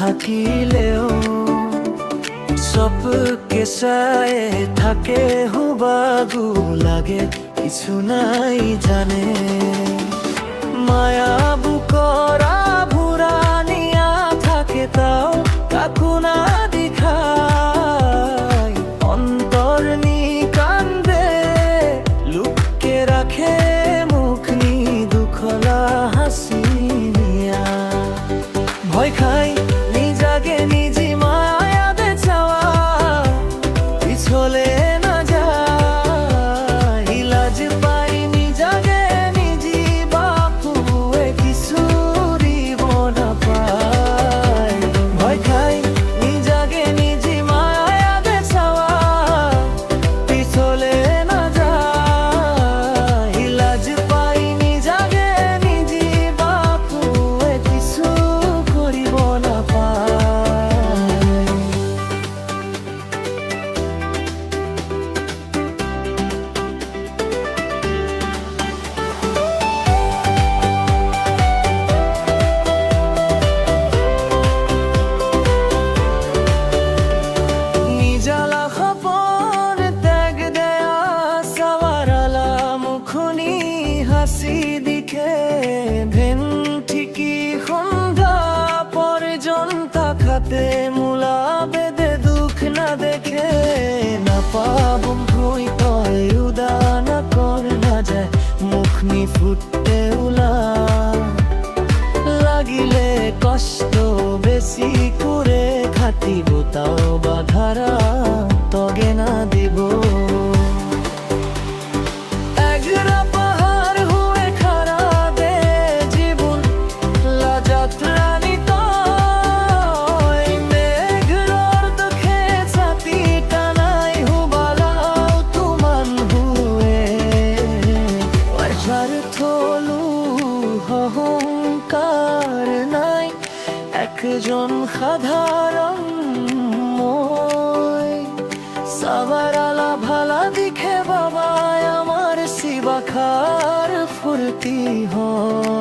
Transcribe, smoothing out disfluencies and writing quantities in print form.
থাকিলেও সবকে চায়ে থাকে হুবাগু লাগে কিছু নাই জানে মায়া বুকরা ভুরানিয়া থাকে তাও কাকু না দিখায় অন্তর নি কান্দে লুকে রাখে মুখ নি দুখলা হাসি নিয়া ভয় খাই নিজাগে নিজি মায়া দে চাওয়া পিছলে না যায় ইলাজ পাই নিজাগে নিজি বাপু কিছু দিব না পাই ভয় খাই নিজাগে নিজি মায়া দে চাওয়া পিছলে না যায় ইলাজ পাই নিজাগে নিজি বাপু কিছু করিব না পাই নিজালা খপন ত্যাগ দেয়া সাওয়ারালা মুখনি হাসি দিখে ভেন ঠিকি সন্ধ্যা পর্যন্ত খাতে মূলা বেদে দুঃখ না দেখে না পাবম ভুই কয় উদানা কর না যায় মুখনি ফুটতে উলা লাগিলে কষ্ট বেশি করে খাটিব তাও বাধারা তগে না দিব এগরা পাহাড় হয়ে খারা দে জীবন লাজাত্রানি তয় মেঘরর দুঃখে ছাতি টানাই হুবালাও তুমান হুয়ে থলু অহংকার নাই একজন সাধারণ মই সাবারালা ভালা দিখে বাবা আমার শিবাখার ফুর্তি হয়।